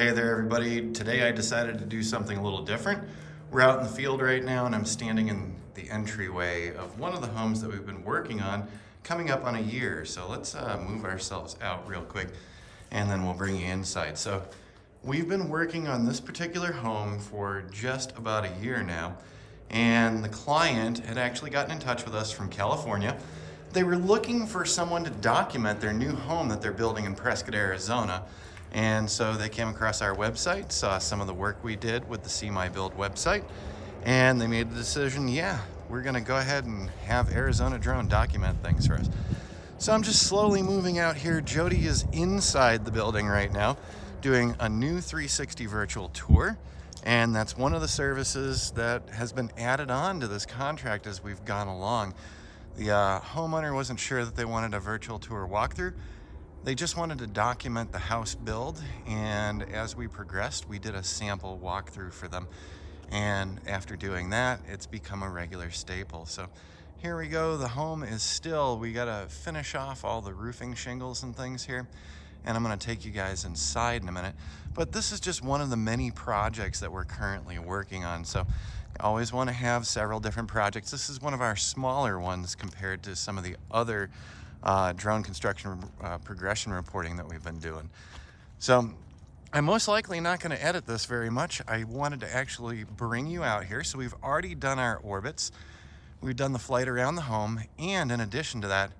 Hey there everybody. Today I decided to do something a little different. We're out in the field right now and I'm standing in the entryway of one of the homes that we've been working on coming up on a year. So let's move ourselves out real quick and then we'll bring you inside. So we've been working on this particular home for just about a year now, and the client had actually gotten in touch with us from California. They were looking for someone to document their new home that they're building in Prescott, Arizona. And so they came across our website, saw some of the work we did with the See My Build website, and they made the decision, yeah, we're gonna go ahead and have Arizona Drone document things for us. So I'm just slowly moving out here. Jody is inside the building right now doing a new 360 virtual tour. And that's one of the services that has been added on to this contract as we've gone along. The homeowner wasn't sure that they wanted a virtual tour walkthrough. They just wanted to document the house build, and as we progressed, we did a sample walkthrough for them. And after doing that, it's become a regular staple. So here we go. The home is still, we gotta finish off all the roofing shingles and things here, and I'm gonna take you guys inside in a minute. But this is just one of the many projects that we're currently working on. So I always want to have several different projects. This is one of our smaller ones compared to some of the other drone construction progression reporting that we've been doing. So I'm most likely not going to edit this very much. I wanted to actually bring you out here. So we've already done our orbits. We've done the flight around the home. And in addition to that,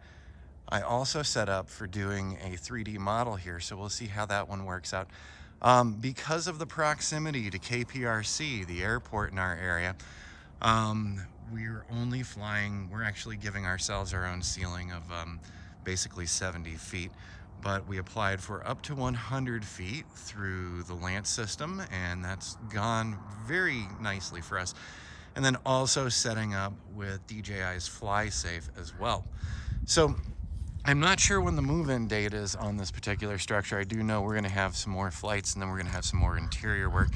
I also set up for doing a 3D model here. So we'll see how that one works out. Because of the proximity to KPRC, the airport in our area, we're only flying, we're actually giving ourselves our own ceiling of basically 70 feet, but we applied for up to 100 feet through the Lance system, and that's gone very nicely for us. And then also setting up with DJI's FlySafe as well. So I'm not sure when the move-in date is on this particular structure. I do know we're gonna have some more flights and then we're gonna have some more interior work.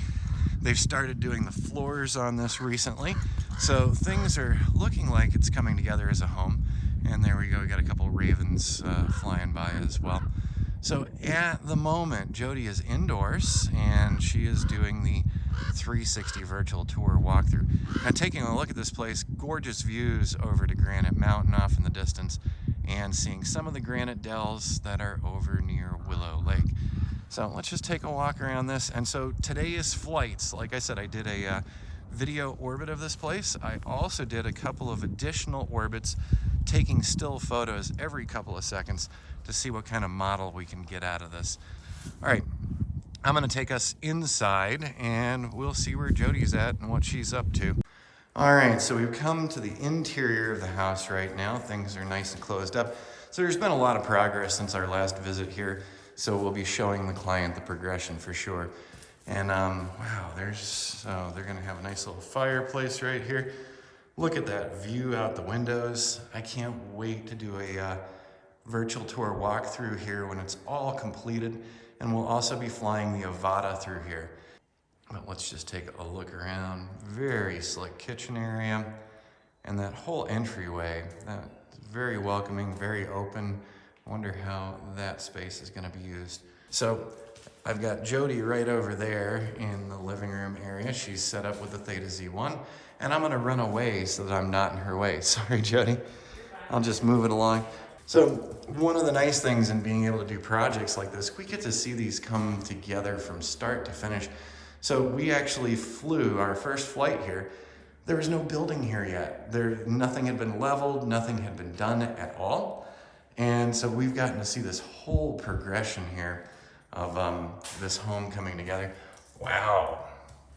They've started doing the floors on this recently, so things are looking like it's coming together as a home. And there we go, we got a couple ravens flying by as well. So at the moment, Jody is indoors and she is doing the 360 virtual tour walkthrough. Now taking a look at this place, gorgeous views over to Granite Mountain off in the distance, and seeing some of the granite dells that are over near Willow Lake. So let's just take a walk around this. And so today is flights. Like I said, I did a video orbit of this place. I also did a couple of additional orbits, taking still photos every couple of seconds to see what kind of model we can get out of this. All right, I'm gonna take us inside and we'll see where Jody's at and what she's up to. All right, so we've come to the interior of the house right now. Things are nice and closed up. So there's been a lot of progress since our last visit here. So we'll be showing the client the progression for sure. And wow, they're gonna have a nice little fireplace right here. Look at that view out the windows. I can't wait to do a virtual tour walkthrough here when it's all completed. And we'll also be flying the Avata through here. But let's just take a look around. Very slick kitchen area. And that whole entryway, that's very welcoming, very open. I wonder how that space is gonna be used. So I've got Jody right over there in the living room area. She's set up with the Theta Z1, and I'm gonna run away so that I'm not in her way. Sorry, Jody. I'll just move it along. So one of the nice things in being able to do projects like this, we get to see these come together from start to finish. So we actually flew our first flight here. There was no building here yet. Nothing had been leveled, nothing had been done at all. And so we've gotten to see this whole progression here of this home coming together. Wow,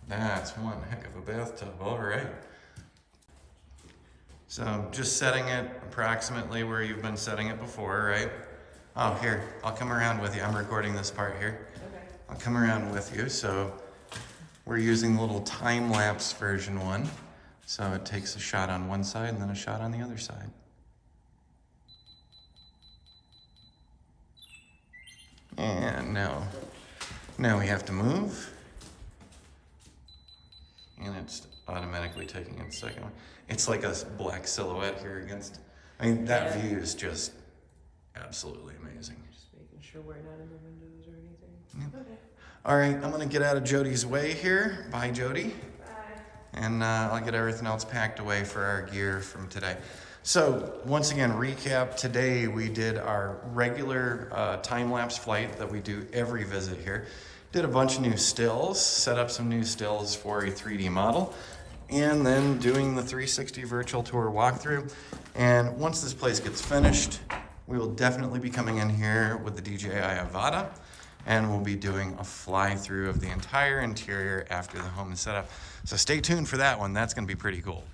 that's one heck of a bathtub, all right. So just setting it approximately where you've been setting it before, right? Oh, here, I'll come around with you. I'm recording this part here. Okay. I'll come around with you. So we're using the little time-lapse version 1. So it takes a shot on one side and then a shot on the other side. And now we have to move. And it's automatically taking its second one. It's like a black silhouette here against, I mean, that view is just absolutely amazing. Just making sure we're not in the windows or anything. Yeah. Okay. All right, I'm gonna get out of Jody's way here. Bye, Jody. And I'll get everything else packed away for our gear from today. So once again, recap, today we did our regular time-lapse flight that we do every visit here. Did a bunch of new stills, set up some new stills for a 3D model, and then doing the 360 virtual tour walkthrough. And once this place gets finished, we will definitely be coming in here with the DJI Avata, and we'll be doing a fly-through of the entire interior after the home is set up. So stay tuned for that one. That's gonna be pretty cool.